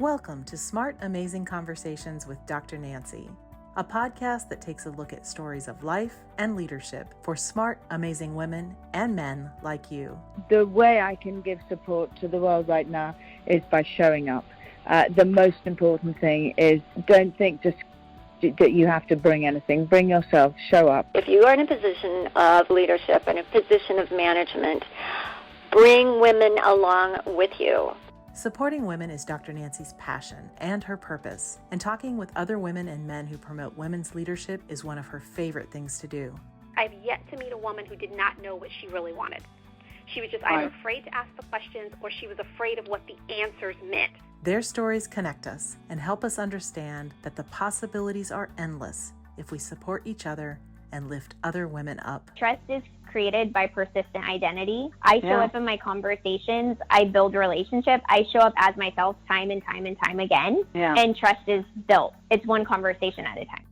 Welcome to Smart, Amazing Conversations with Dr. Nancy, a podcast that takes a look at stories of life and leadership for smart, amazing women and men like you. The way I can give support to the world right now is by showing up. The most important thing is don't think just that you have to bring anything. Bring yourself, show up. If you are in a position of leadership and a position of management, bring women along with you. Supporting women is Dr. Nancy's passion and her purpose, and talking with other women and men who promote women's leadership is one of her favorite things to do. I've yet to meet a woman who did not know what she really wanted. She was just either afraid to ask the questions or she was afraid of what the answers meant. Their stories connect us and help us understand that the possibilities are endless if we support each other and lift other women up. Trust is created by persistent identity. I show up in my conversations. I build relationships. I show up as myself time and time and time again. And trust is built. It's one conversation at a time.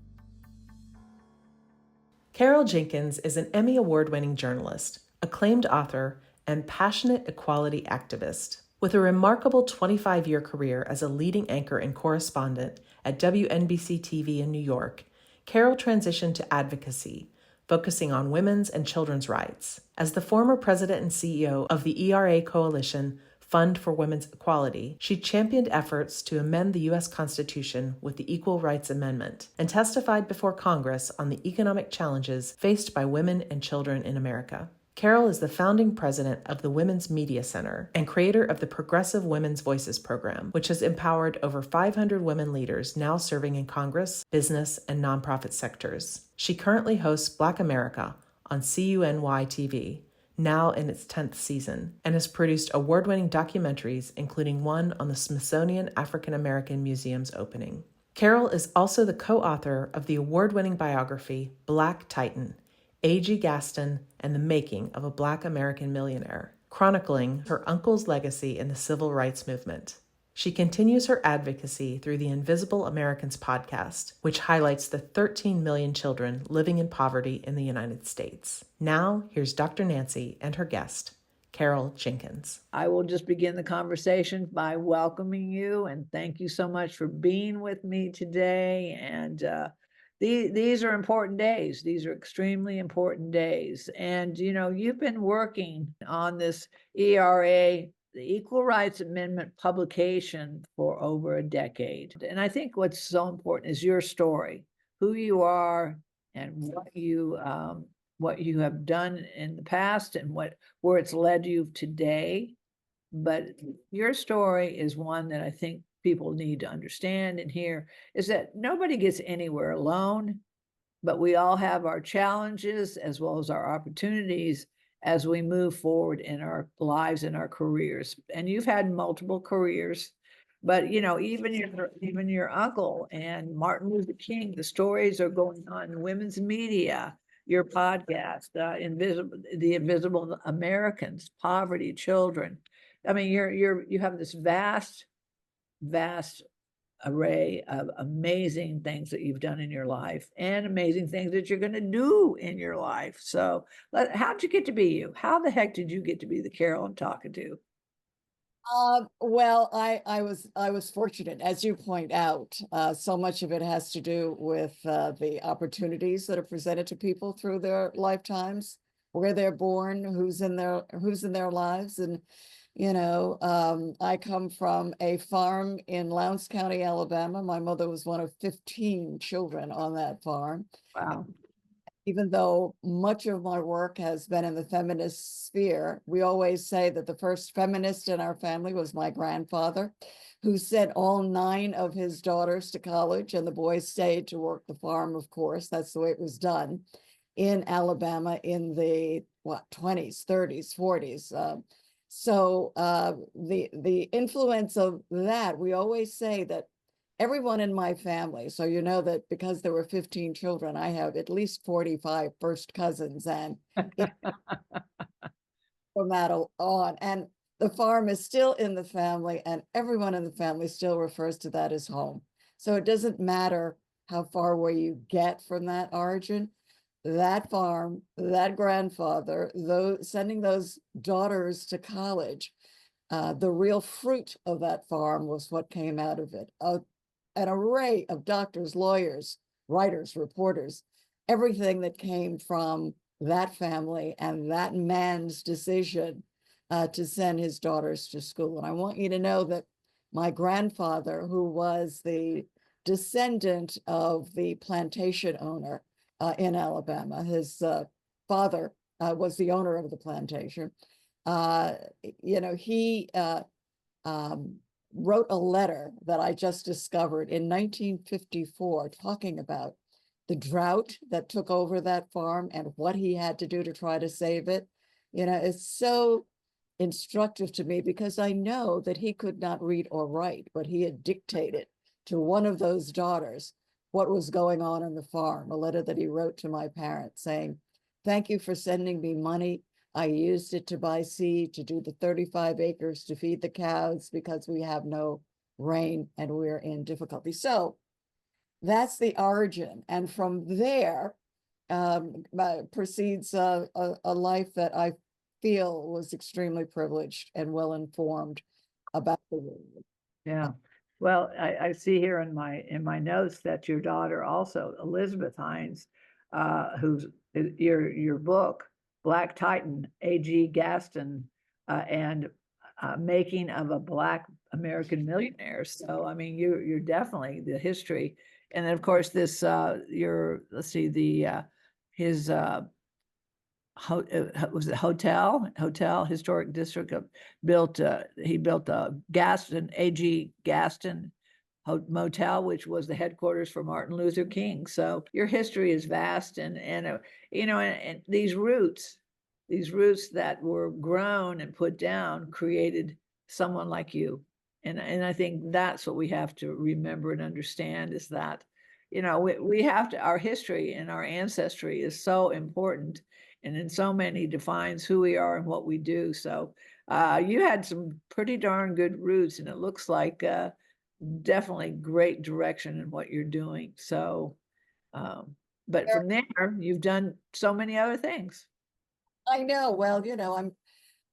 Carol Jenkins is an Emmy Award-winning journalist, acclaimed author, and passionate equality activist. With a remarkable 25-year career as a leading anchor and correspondent at WNBC TV in New York, Carol transitioned to advocacy, focusing on women's and children's rights. As the former president and CEO of the ERA Coalition Fund for Women's Equality, she championed efforts to amend the U.S. Constitution with the Equal Rights Amendment and testified before Congress on the economic challenges faced by women and children in America. Carol is the founding president of the Women's Media Center and creator of the Progressive Women's Voices program, which has empowered over 500 women leaders now serving in Congress, business, and nonprofit sectors. She currently hosts Black America on CUNY TV, now in its 10th season, and has produced award-winning documentaries, including one on the Smithsonian African American Museum's opening. Carol is also the co-author of the award-winning biography Black Titan, A.G. Gaston and the Making of a Black American Millionaire, chronicling her uncle's legacy in the civil rights movement. She continues her advocacy through the Invisible Americans podcast, which highlights the 13 million children living in poverty in the United States. Now, here's Dr. Nancy and her guest, Carol Jenkins. I will just begin the conversation by welcoming you and thank you so much for being with me today. And these are important days. These are extremely important days. And, you know, you've been working on this ERA, the Equal Rights Amendment publication for over a decade. And I think what's so important is your story, who you are and what you have done in the past and where it's led you today. But your story is one that I think people need to understand and hear, is that nobody gets anywhere alone, but we all have our challenges as well as our opportunities as we move forward in our lives and our careers. And you've had multiple careers, but you know, even your uncle and Martin Luther King, the stories are going on in women's media, your podcast, the Invisible Americans, poverty, children. I mean, you have this vast array of amazing things that you've done in your life and amazing things that you're going to do in your life. So how'd you get to be you? How the heck did you get to be the Carol I'm talking to? Well, I was fortunate, as you point out. So much of it has to do with the opportunities that are presented to people through their lifetimes, where they're born, who's in their lives. And you know, I come from a farm in Lowndes County, Alabama. My mother was one of 15 children on that farm. Wow. Even though much of my work has been in the feminist sphere, we always say that the first feminist in our family was my grandfather, who sent all 9 of his daughters to college, and the boys stayed to work the farm, of course. That's the way it was done in Alabama in the 20s, 30s, 40s. So the influence of that, we always say that everyone in my family, so you know that because there were 15 children, I have at least 45 first cousins, and from that on. And the farm is still in the family, and everyone in the family still refers to that as home. So it doesn't matter how far away you get from that origin. That farm, that grandfather, sending those daughters to college, The real fruit of that farm was what came out of it. An array of doctors, lawyers, writers, reporters, everything that came from that family and that man's decision to send his daughters to school. And I want you to know that my grandfather, who was the descendant of the plantation owner in Alabama, his father was the owner of the plantation. He wrote a letter that I just discovered in 1954 talking about the drought that took over that farm and what he had to do to try to save it. It's so instructive to me because I know that he could not read or write, but he had dictated to one of those daughters what was going on the farm, a letter that he wrote to my parents saying, "Thank you for sending me money. I used it to buy seed, to do the 35 acres to feed the cows because we have no rain and we're in difficulty." So that's the origin. And from there proceeds a life that I feel was extremely privileged and well-informed about the world. Yeah. Well, I see here in my notes that your daughter also, Elizabeth Hines, who's your book, Black Titan, A.G. Gaston, and Making of a Black American Millionaire. So, I mean, you're definitely the history. And then, of course, this, let's see, his, was it hotel historic district he built a Gaston, A.G. Gaston motel, which was the headquarters for Martin Luther King. So your history is vast, and these roots that were grown and put down created someone like you. And I think that's what we have to remember and understand is that, we have to, our history and our ancestry is so important, and in so many defines who we are and what we do. So you had some pretty darn good roots, and it looks like definitely great direction in what you're doing. So, but from there, you've done so many other things. I know. Well,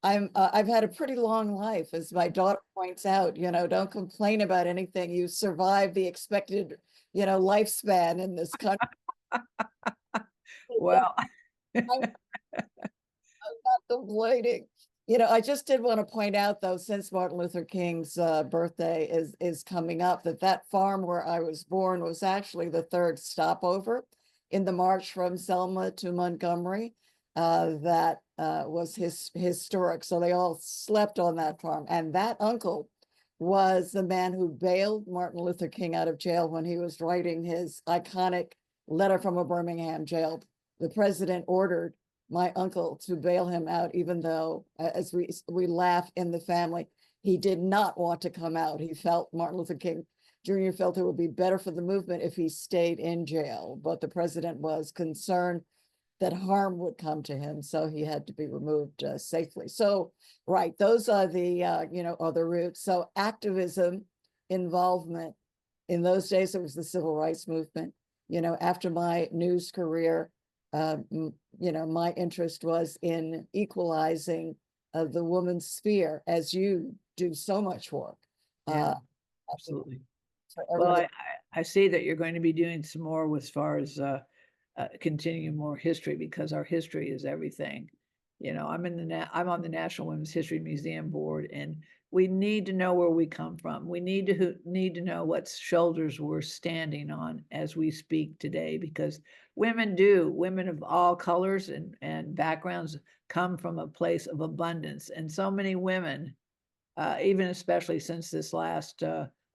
I've had a pretty long life, as my daughter points out. Don't complain about anything. You survive the expected, lifespan in this country. Well, I'm not complaining. I just did want to point out, though, since Martin Luther King's birthday is coming up, that farm where I was born was actually the third stopover in the march from Selma to Montgomery. That was historic. So they all slept on that farm. And that uncle was the man who bailed Martin Luther King out of jail when he was writing his iconic letter from a Birmingham jail. The president ordered my uncle to bail him out, even though, as we laugh in the family, he did not want to come out. He felt, Martin Luther King Jr. felt it would be better for the movement if he stayed in jail, but the president was concerned that harm would come to him, so he had to be removed safely. So, right, those are the other roots. So activism, involvement. In those days, it was the civil rights movement. After my news career, my interest was in equalizing the woman's sphere, as you do so much work. Yeah, absolutely. Well, I see that you're going to be doing some more as far as continuing more history, because our history is everything. I'm on the National Women's History Museum board, and we need to know where we come from. We need to know what shoulders we're standing on as we speak today, because women of all colors and backgrounds come from a place of abundance. And so many women, even especially since this last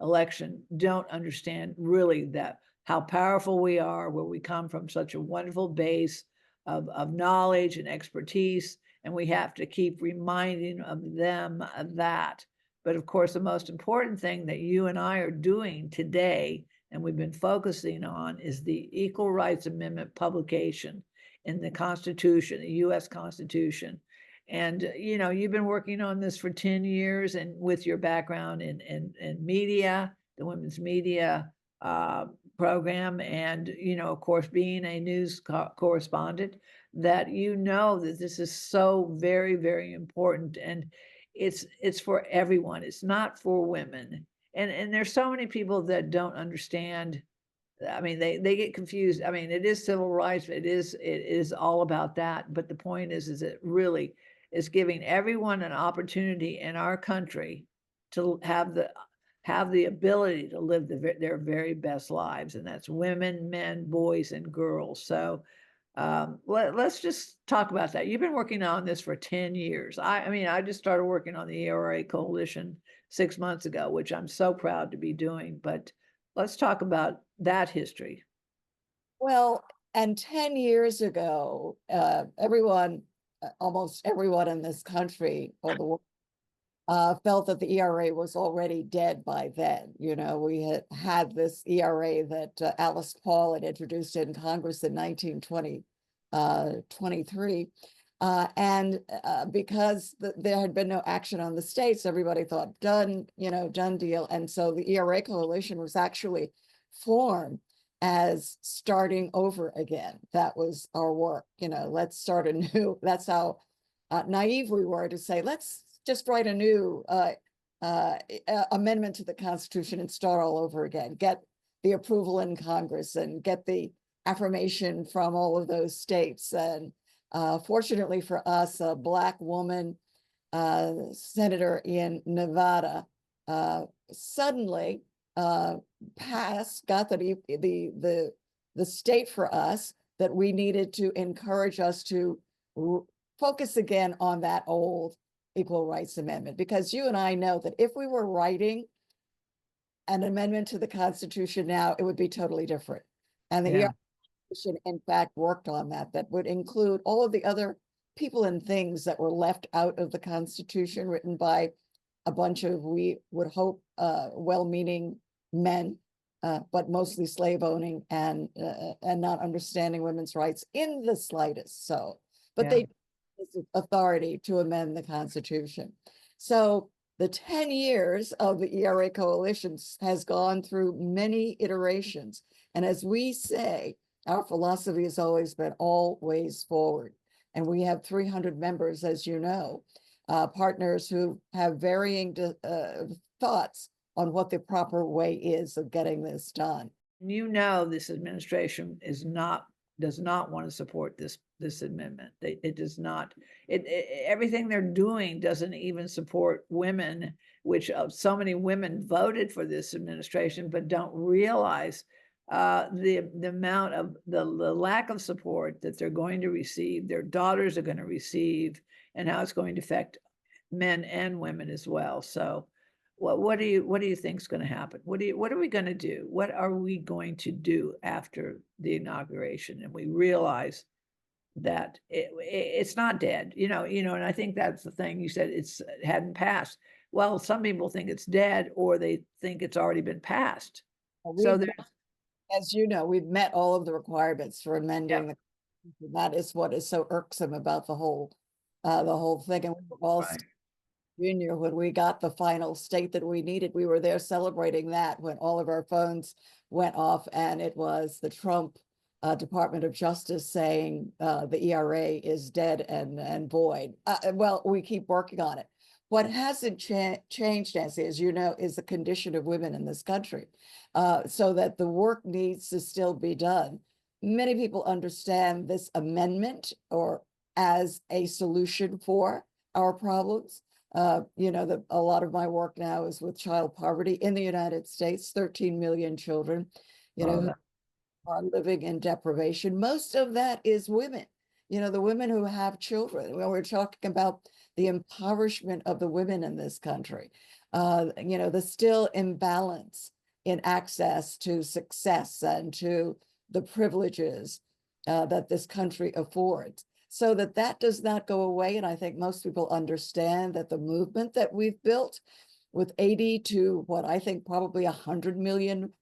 election, don't understand really that how powerful we are, where we come from such a wonderful base of knowledge and expertise, and we have to keep reminding of them of that. But of course, the most important thing that you and I are doing today, and we've been focusing on, is the Equal Rights Amendment publication in the Constitution, the U.S. Constitution. And, you've been working on this for 10 years, and with your background in media, the women's media program, and, of course, being a news correspondent, that that this is so very, very important. And it's for everyone. It's not for women. And there's so many people that don't understand. I mean, they get confused. I mean, it is civil rights. It is all about that. But the point is it really is giving everyone an opportunity in our country to have the ability to live their very best lives, and that's women, men, boys, and girls. So let's just talk about that. You've been working on this for 10 years. I mean, I just started working on the ERA Coalition 6 months ago, which I'm so proud to be doing. But let's talk about that history. Well, and 10 years ago, everyone, almost everyone in this country or the world felt that the ERA was already dead by then. You know, we had this ERA that Alice Paul had introduced in Congress in 1923. And because there had been no action on the states, everybody thought done, done deal. And so the ERA coalition was actually formed as starting over again. That was our work, let's start anew. That's how naive we were to say, let's just write a new amendment to the Constitution and start all over again, get the approval in Congress and get the affirmation from all of those states. And fortunately for us, a Black woman senator in Nevada suddenly got the state for us that we needed to encourage us to focus again on that old Equal Rights Amendment, because you and I know that if we were writing an amendment to the Constitution now, it would be totally different. And the ERA Coalition, in fact, worked on that would include all of the other people and things that were left out of the Constitution, written by a bunch of, we would hope, well-meaning men, but mostly slave-owning and not understanding women's rights in the slightest. So, but they authority to amend the Constitution. So the 10 years of the ERA coalition has gone through many iterations. And as we say, our philosophy has always been always forward. And we have 300 members, as you know, partners who have varying thoughts on what the proper way is of getting this done. This administration does not want to support this amendment. It does not. Everything they're doing doesn't even support women, which so many women voted for this administration, but don't realize the amount of the lack of support that they're going to receive, their daughters are going to receive, and how it's going to affect men and women as well. So what do you think is going to happen? What are we going to do? What are we going to do after the inauguration? And we realize that it's not dead, and I think that's the thing. You said it hadn't passed. Well, some people think it's dead, or they think it's already been passed. So as you know, we've met all of the requirements for amending the. That is what is so irksome about the whole thing. And we were all Junior, when we got the final state that we needed, we were there celebrating that when all of our phones went off, and it was the Trump Department of Justice saying the ERA is dead and void. Well, we keep working on it. What hasn't changed, Nancy, as you know, is the condition of women in this country, so that the work needs to still be done. Many people understand this amendment or as a solution for our problems. A lot of my work now is with child poverty in the United States. 13 million children, who are living in deprivation. Most of that is women, the women who have children. When we're talking about the impoverishment of the women in this country, the still imbalance in access to success and to the privileges that this country affords. So that does not go away. And I think most people understand that the movement that we've built with 80 to what I think probably 100 million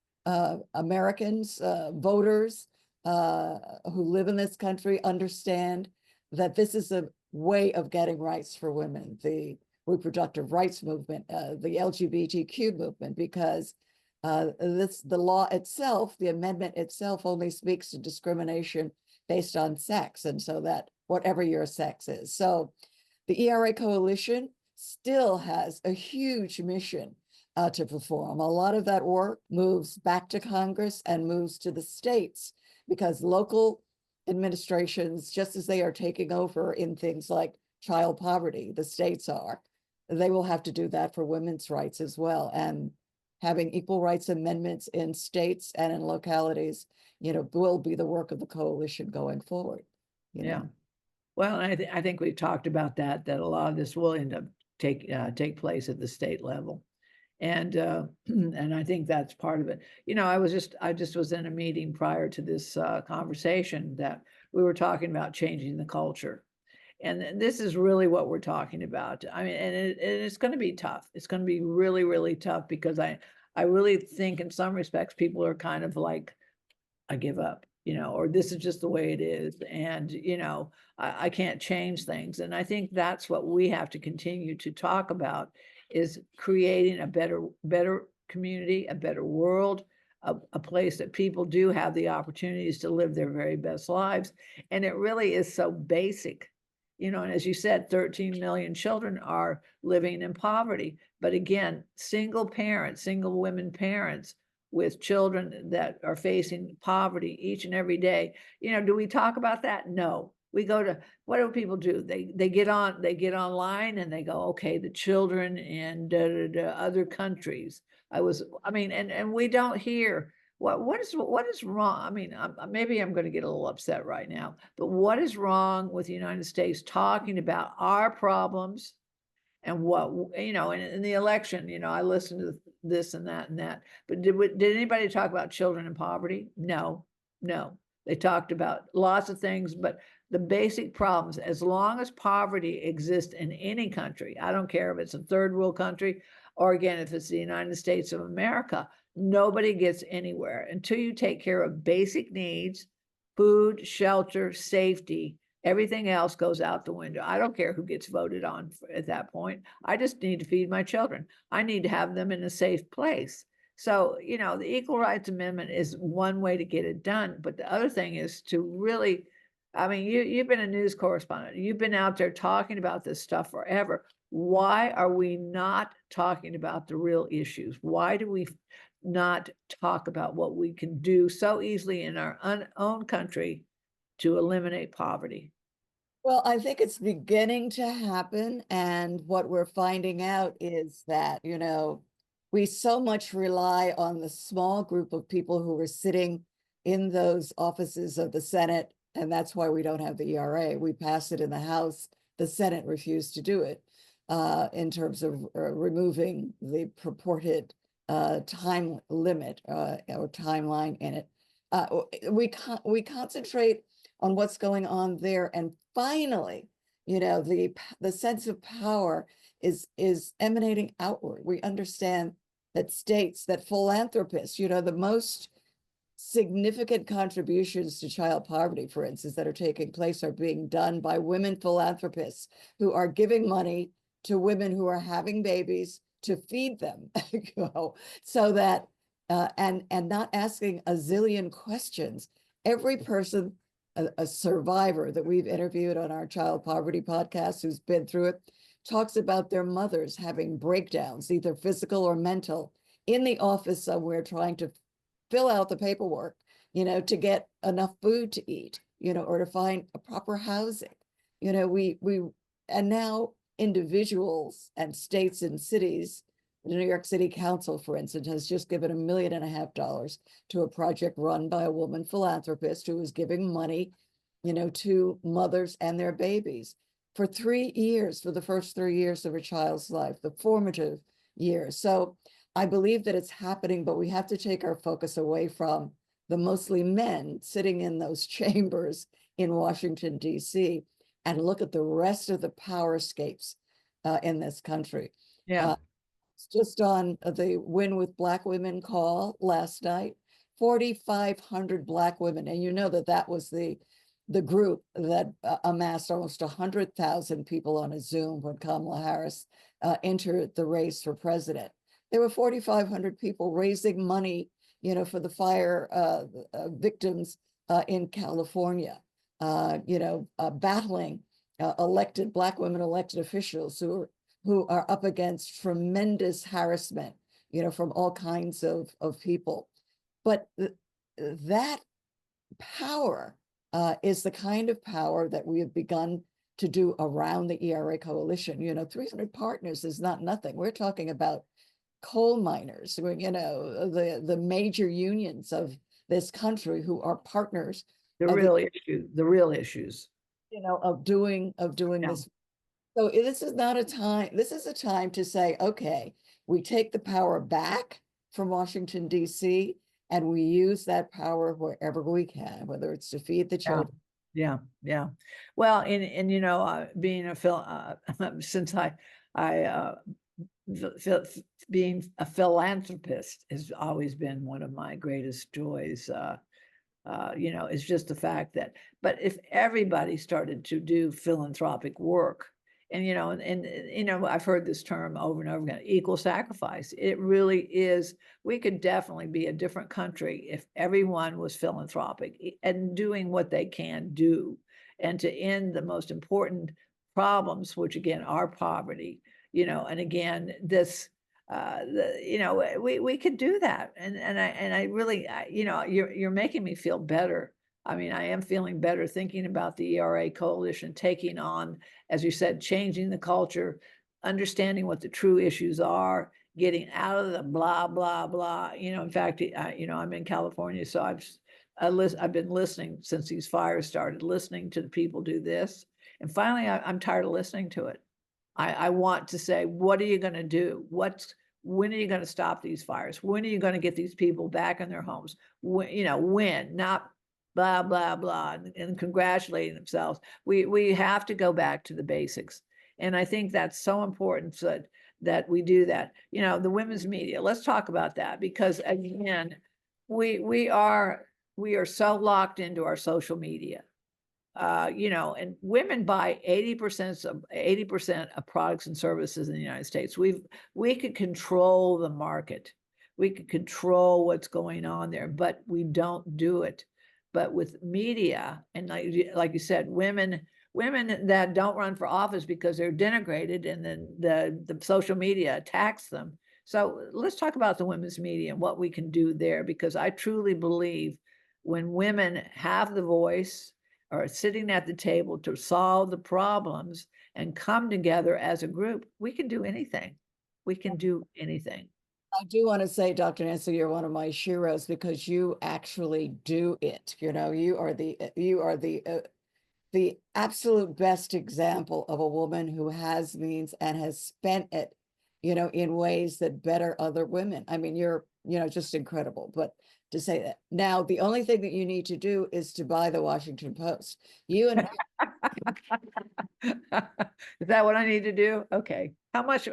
Americans, voters who live in this country, understand that this is a way of getting rights for women, the reproductive rights movement, the LGBTQ movement, because the law itself, the amendment itself, only speaks to discrimination based on sex, and so that whatever your sex is. So the ERA Coalition still has a huge mission to perform. A lot of that work moves back to Congress and moves to the states because local administrations, just as they are taking over in things like child poverty, the states are, they will have to do that for women's rights as well. And having equal rights amendments in states and in localities, will be the work of the coalition going forward. Yeah. Well, I think we've talked about that a lot of this will end up take place at the state level. And and I think that's part of it. I just was in a meeting prior to this conversation that we were talking about changing the culture. And this is really what we're talking about. I mean, and it's going to be tough. It's going to be really, really tough because I really think in some respects, people are kind of like, I give up, or this is just the way it is. And, I can't change things. And I think that's what we have to continue to talk about is creating a better community, a better world, a place that people do have the opportunities to live their very best lives. And it really is so basic. And as you said, 13 million children are living in poverty. But again, single women parents with children that are facing poverty each and every day. Do we talk about that? No. We go to, what do people do? They get online and they go, okay, the children in other countries. And we don't hear what is wrong. I mean, maybe I'm going to get a little upset right now, but what is wrong with the United States talking about our problems and what, in the election, I listened to this and that, but did anybody talk about children in poverty? No. They talked about lots of things, but the basic problems, as long as poverty exists in any country, I don't care if it's a third world country, or again, if it's the United States of America, nobody gets anywhere until you take care of basic needs, food, shelter, safety. Everything else goes out the window. I don't care who gets voted on at that point. I just need to feed my children. I need to have them in a safe place. So, the Equal Rights Amendment is one way to get it done. But the other thing is to really, you've been a news correspondent. You've been out there talking about this stuff forever. Why are we not talking about the real issues? Why do we not talk about what we can do so easily in our own country to eliminate poverty? Well, I think it's beginning to happen. And what we're finding out is that, we so much rely on the small group of people who are sitting in those offices of the Senate. And that's why we don't have the ERA. We passed it in the House. The Senate refused to do it in terms of removing the purported time limit or timeline in it. We concentrate on what's going on there. And finally, the sense of power is emanating outward. We understand that states, that philanthropists, the most significant contributions to child poverty, for instance, that are taking place are being done by women philanthropists who are giving money to women who are having babies to feed them, so that, and not asking a zillion questions. Every person, a survivor that we've interviewed on our child poverty podcast who's been through it, talks about their mothers having breakdowns, either physical or mental, in the office somewhere trying to fill out the paperwork, to get enough food to eat, or to find a proper housing. And now individuals and states and cities, the New York City Council, for instance, has just given $1.5 million to a project run by a woman philanthropist who is giving money, to mothers and their babies for 3 years, for the first 3 years of a child's life, the formative years. So I believe that it's happening, but we have to take our focus away from the mostly men sitting in those chambers in Washington, D.C., and look at the rest of the powerscapes in this country. Yeah. Just on the Win with Black Women call last night, 4,500 Black women. And that was the group that amassed almost 100,000 people on a Zoom when Kamala Harris entered the race for president. There were 4,500 people raising money, for the fire victims in California, battling Black women elected officials who are who are up against tremendous harassment, from all kinds of people. But that power is the kind of power that we have begun to do around the ERA coalition. 300 partners is not nothing. We're talking about coal miners, the major unions of this country who are partners. The real issues. Of doing this. So this is not a time. This is a time to say, okay, we take the power back from Washington, D.C., and we use that power wherever we can, whether it's to feed the children. Yeah. Well, being a since being a philanthropist has always been one of my greatest joys. It's just the fact that, but if everybody started to do philanthropic work, and I've heard this term over and over again, equal sacrifice. It really is. We could definitely be a different country if everyone was philanthropic and doing what they can do, and to end the most important problems, which again are poverty. And again, this. We could do that, and I really, you're making me feel better. I mean, I am feeling better thinking about the ERA coalition taking on, as you said, changing the culture, understanding what the true issues are, getting out of the blah blah blah. In fact, I'm in California, so I've been listening since these fires started, listening to the people do this, and finally, I'm tired of listening to it. I want to say, what are you going to do? When are you going to stop these fires? When are you going to get these people back in their homes? When, not blah, blah, blah, and congratulating themselves. We have to go back to the basics. And I think that's so important that we do that. The women's media, let's talk about that, because again, we are so locked into our social media. And women buy 80% of products and services in the United States. We could control the market. We could control what's going on there, but we don't do it. But with media, and like you said, women that don't run for office because they're denigrated, and then the social media attacks them. So let's talk about the women's media and what we can do there, because I truly believe when women have the voice, or sitting at the table to solve the problems and come together as a group, we can do anything. We can do anything. I do want to say, Dr. Nancy, you're one of my heroes, because you actually do it. You are the absolute best example of a woman who has means and has spent it, in ways that better other women. I mean, you're, just incredible. But to say that now, the only thing that you need to do is to buy the Washington Post. You and is that what I need to do? Okay. How much?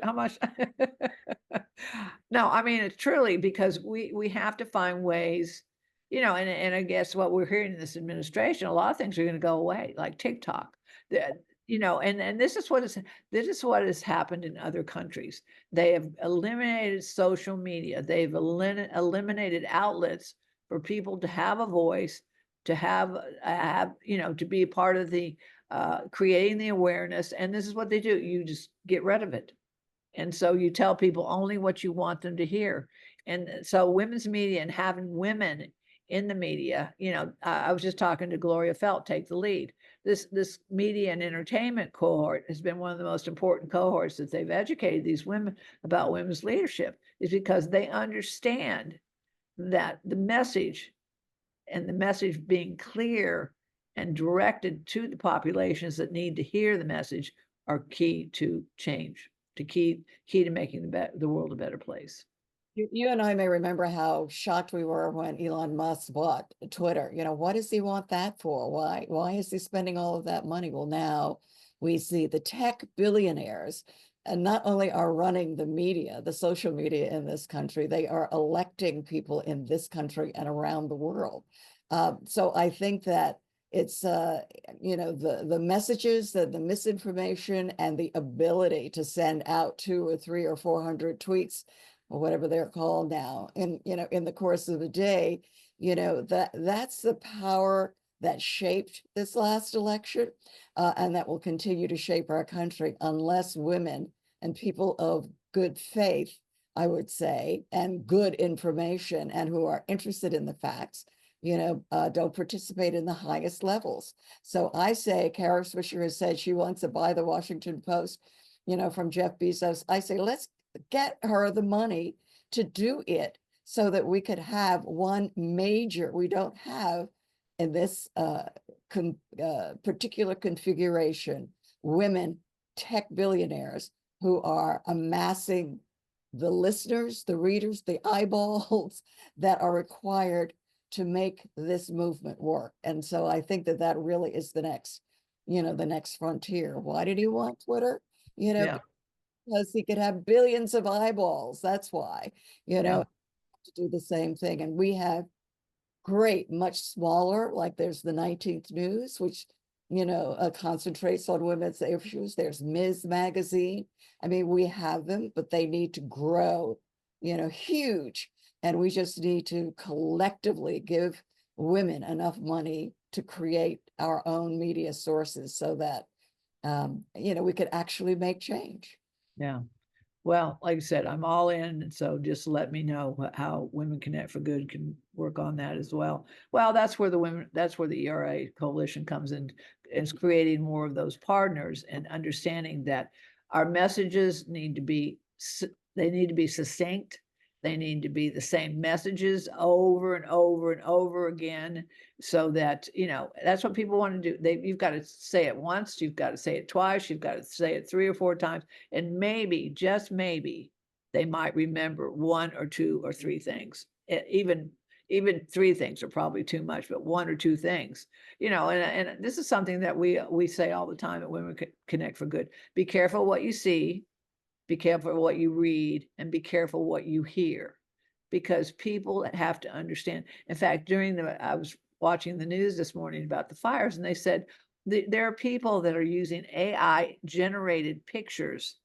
No, I mean, it's truly, because we have to find ways, and I guess what we're hearing in this administration, a lot of things are going to go away, like TikTok. And this is what has happened in other countries. They have eliminated social media. They've eliminated outlets for people to have a voice, to have to be a part of the creating the awareness. And this is what they do. You just get rid of it. And so you tell people only what you want them to hear. And so women's media, and having women in the media, I was just talking to Gloria Felt, Take the Lead. This media and entertainment cohort has been one of the most important cohorts that they've educated these women about women's leadership, is because they understand that the message being clear and directed to the populations that need to hear the message are key to change, key to making the world a better place. You and I may remember how shocked we were when Elon Musk bought Twitter. What does he want that for? Why is he spending all of that money? Well, now we see the tech billionaires, and not only are running the media, the social media in this country, they are electing people in this country and around the world. So I think that it's the messages, the misinformation, and the ability to send out 200 or 300 or 400 tweets, or whatever they're called now, in the course of a day, that's the power that shaped this last election, and that will continue to shape our country unless women and people of good faith, I would say, and good information, and who are interested in the facts, don't participate in the highest levels. So I say, Kara Swisher has said she wants to buy the Washington Post, from Jeff Bezos. I say, let's get her the money to do it so that we could have one major, we don't have in this particular configuration, women tech billionaires who are amassing the listeners, the readers, the eyeballs that are required to make this movement work. And so I think that that really is the next, the next frontier. Why did he want Twitter? Yeah. Because he could have billions of eyeballs. That's why, Yeah. to do the same thing. And we have great, much smaller, like there's the 19th News, which, concentrates on women's issues. There's Ms. Magazine. I mean, we have them, but they need to grow, huge. And we just need to collectively give women enough money to create our own media sources so that, we could actually make change. Yeah. Well, like I said, I'm all in. And so just let me know how Women Connect for Good can work on that as well. Well, that's where the ERA coalition comes in, is creating more of those partners and understanding that our messages need to be succinct. They need to be the same messages over and over and over again, so that, that's what people want to do. You've got to say it once, you've got to say it twice, you've got to say it 3 or 4 times, and maybe, just maybe, they might remember 1 or 2 or 3 things. Even 3 things are probably too much, but 1 or 2 things, and this is something that we say all the time at Women Connect for Good. Be careful what you see, be careful what you read, and be careful what you hear, because people have to understand. In fact, I was watching the news this morning about the fires, and they said there are people that are using AI generated pictures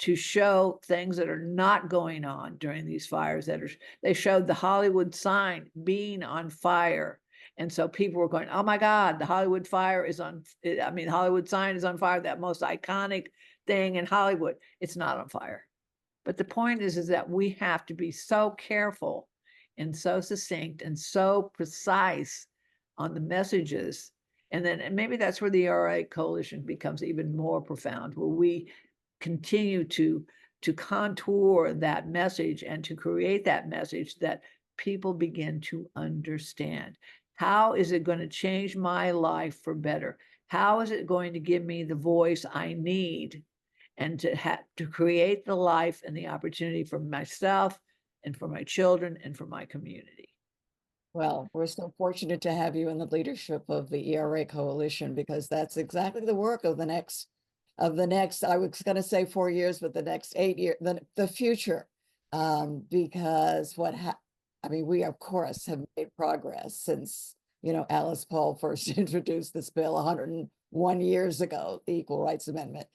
to show things that are not going on during these fires. They showed the Hollywood sign being on fire. And so people were going, oh my God, the Hollywood sign is on fire, that most iconic thing in Hollywood. It's not on fire. But the point is that we have to be so careful and so succinct and so precise on the messages. And maybe that's where the ERA coalition becomes even more profound, where we continue to contour that message and to create that message that people begin to understand. How is it going to change my life for better? How is it going to give me the voice I need, and to create the life and the opportunity for myself and for my children and for my community? Well, we're so fortunate to have you in the leadership of the ERA coalition, because that's exactly the work of the next, I was going to say 4 years, but the next 8 years, the future. Because we of course have made progress since, Alice Paul first introduced this bill 101 years ago, the Equal Rights Amendment,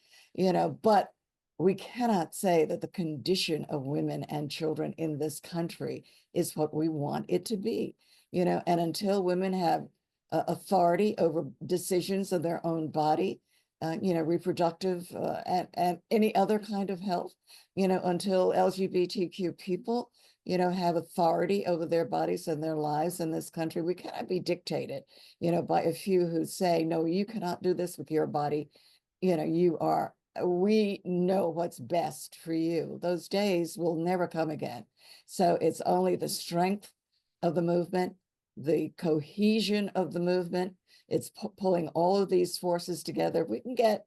but we cannot say that the condition of women and children in this country is what we want it to be, and until women have authority over decisions of their own body, reproductive and any other kind of health, until LGBTQ people, have authority over their bodies and their lives in this country. We cannot be dictated, by a few who say, no, you cannot do this with your body. We know what's best for you. Those days will never come again. So it's only the strength of the movement, the cohesion of the movement. It's pulling all of these forces together. We can get,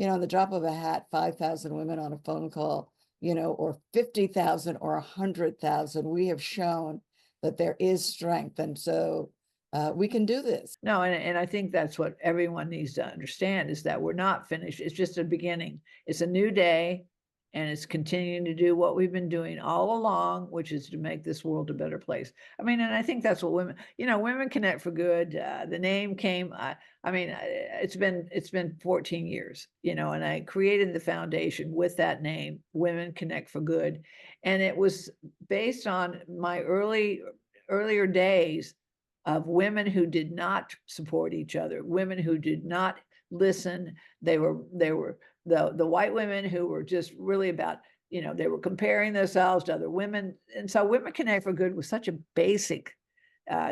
on the drop of a hat, 5,000 women on a phone call, or 50,000 or 100,000. We have shown that there is strength. And so we can do this. No, and I think that's what everyone needs to understand, is that we're not finished. It's just a beginning. It's a new day, and it's continuing to do what we've been doing all along, which is to make this world a better place. And I think that's what Women Connect for Good, the name came, it's been 14 years, and I created the foundation with that name, Women Connect for Good. And it was based on my earlier days of women who did not support each other, women who did not listen. They were the white women who were just really about, they were comparing themselves to other women. And so Women Connect for Good was such a basic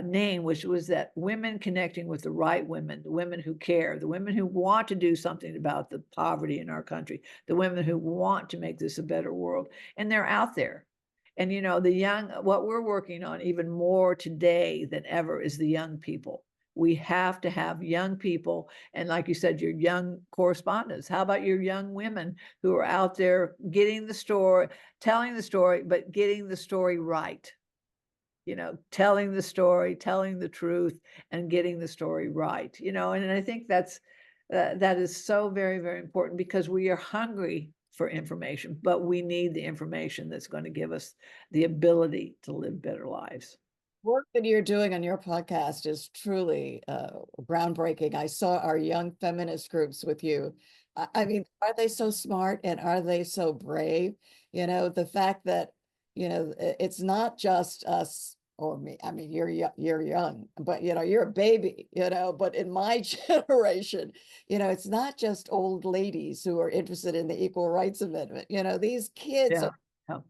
name, which was that women connecting with the right women, the women who care, the women who want to do something about the poverty in our country, the women who want to make this a better world. And they're out there. And, what we're working on even more today than ever is the young people. We have to have young people. And like you said, your young correspondents. How about your young women who are out there getting the story, telling the story, but getting the story right? Telling the story, telling the truth, and getting the story right. And I think that is so very, very important, because we are hungry for information, but we need the information that's going to give us the ability to live better lives. Work that you're doing on your podcast is truly groundbreaking. I saw our young feminist groups with you. I mean, are they so smart and are they so brave? The fact that, it's not just us or me. I mean, you're young, but you're a baby, but in my generation, it's not just old ladies who are interested in the Equal Rights Amendment. These kids are.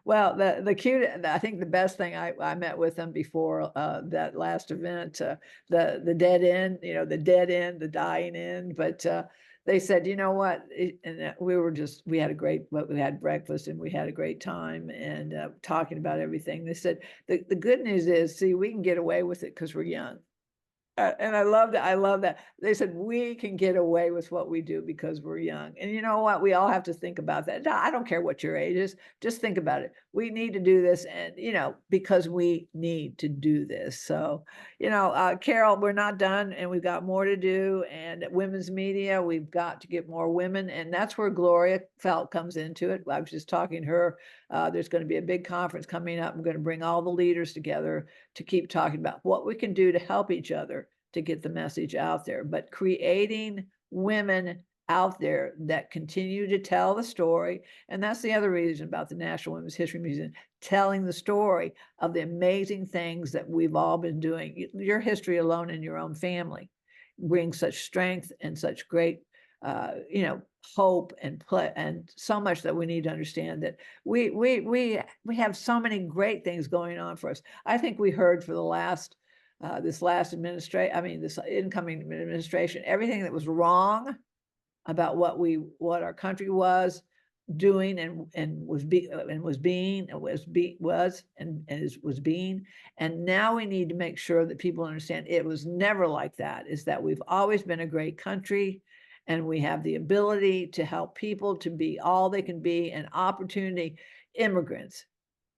Well, the cute, I think the best thing, I met with them before that last event, the dead end, the dying end, but they said, you know what, and we had breakfast and we had a great time and talking about everything. They said, the good news is, see, we can get away with it because we're young. And I love that. I love that. They said, we can get away with what we do because we're young. And you know what? We all have to think about that. I don't care what your age is. Just think about it. We need to do this. And, because we need to do this. So, Carol, we're not done and we've got more to do. And at women's media, we've got to get more women. And that's where Gloria Felt comes into it. I was just talking to her. There's going to be a big conference coming up. I'm going to bring all the leaders together to keep talking about what we can do to help each other to get the message out there, but creating women out there that continue to tell the story. And that's the other reason about the National Women's History Museum, telling the story of the amazing things that we've all been doing. Your history alone in your own family brings such strength and such great hope and play, and so much that we need to understand that we have so many great things going on for us. I think we heard for this incoming administration, everything that was wrong about what our country was doing and was being. And now we need to make sure that people understand it was never like that. Is that we've always been a great country. And we have the ability to help people to be all they can be, and opportunity. Immigrants,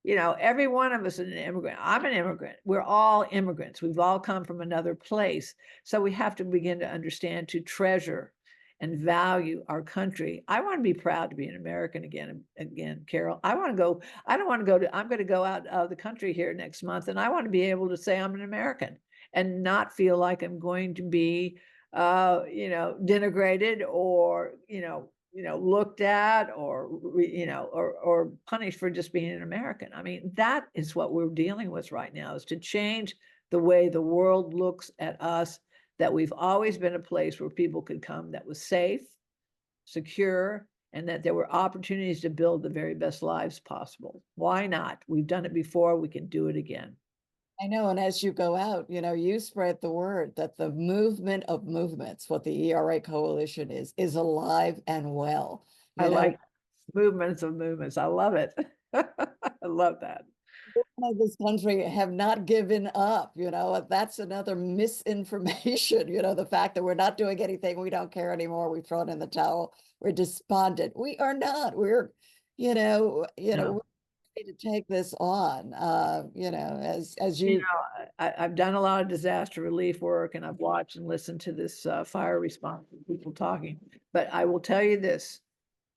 every one of us is an immigrant. I'm an immigrant. We're all immigrants. We've all come from another place. So we have to begin to understand, to treasure and value our country. I want to be proud to be an American again, Carol. I don't want to go I'm going to go out of the country here next month, and I want to be able to say I'm an American and not feel like I'm going to be denigrated or, looked at or punished for just being an American. I mean, that is what we're dealing with right now, is to change the way the world looks at us, that we've always been a place where people could come that was safe, secure, and that there were opportunities to build the very best lives possible. Why not? We've done it before. We can do it again. I know. And as you go out, you spread the word that the movement of movements, what the ERA Coalition is alive and well. Like movements of movements. I love it. I love that. This country have not given up, that's another misinformation, the fact that we're not doing anything, we don't care anymore, we've thrown in the towel, we're despondent. We are not. We're, No. to take this on, as you I've done a lot of disaster relief work, and I've watched and listened to this fire response, people talking, but I will tell you this: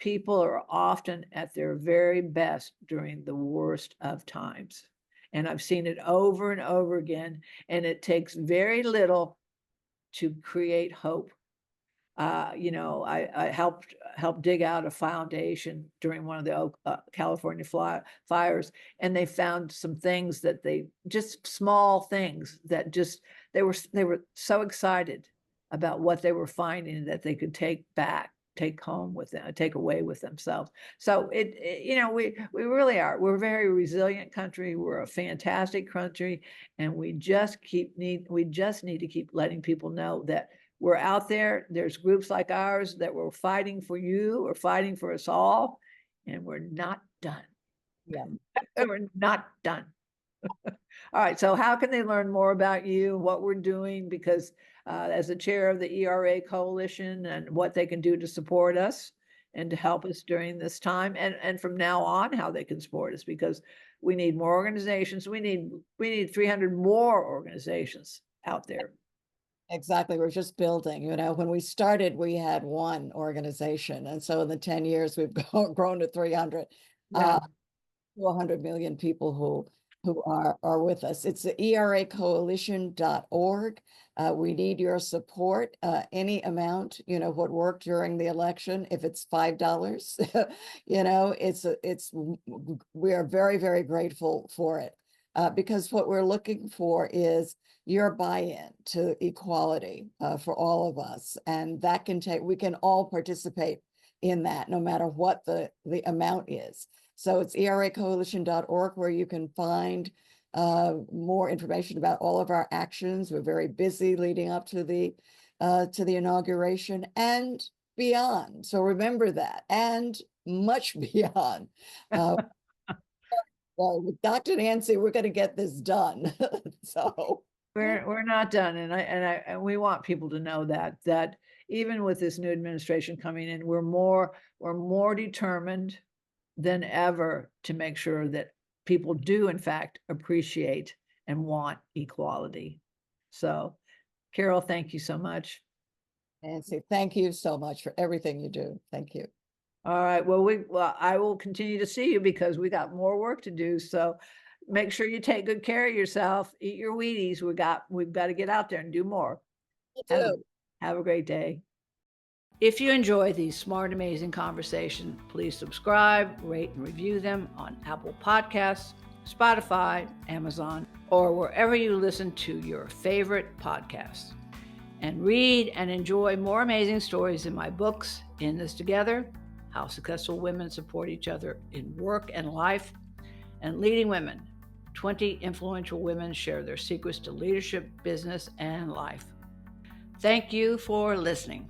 people are often at their very best during the worst of times, and I've seen it over and over again, and it takes very little to create hope. I helped dig out a foundation during one of the California fires, and they found some things that just small things that they were so excited about what they were finding that they could take back take home with them, take away with themselves. So we really are. We're a very resilient country. We're a fantastic country, and we just need to keep letting people know that we're out there. There's groups like ours that we're fighting for you, we're fighting for us all, and we're not done. Yeah. We're not done. All right. So how can they learn more about you, what we're doing? Because as the chair of the ERA Coalition, and what they can do to support us and to help us during this time, and from now on, how they can support us, because we need more organizations. We need 300 more organizations out there. Exactly. We're just building. When we started, we had one organization. And so in the 10 years, we've grown to 300. Yeah. 100 million people who are with us. It's the eracoalition.org. We need your support. Any amount, what worked during the election. If it's $5, we are very, very grateful for it. Because what we're looking for is your buy-in to equality for all of us. And that we can all participate in that, no matter what the amount is. So it's eracoalition.org, where you can find more information about all of our actions. We're very busy leading up to the inauguration and beyond. So remember that, and much beyond. Well, with Dr. Nancy, we're going to get this done. So we're not done, and we want people to know that even with this new administration coming in, we're more determined than ever to make sure that people do in fact appreciate and want equality. So, Carol, thank you so much. Nancy, thank you so much for everything you do. Thank you. All right. Well, I will continue to see you, because we got more work to do. So make sure you take good care of yourself. Eat your Wheaties. We've got to get out there and do more. Have a great day. If you enjoy these smart, amazing conversations, please subscribe, rate, and review them on Apple Podcasts, Spotify, Amazon, or wherever you listen to your favorite podcasts. And read and enjoy more amazing stories in my books, In This Together, How Successful Women Support Each Other in Work and Life, and Leading Women, 20 Influential Women Share Their Secrets to Leadership, Business, and Life. Thank you for listening.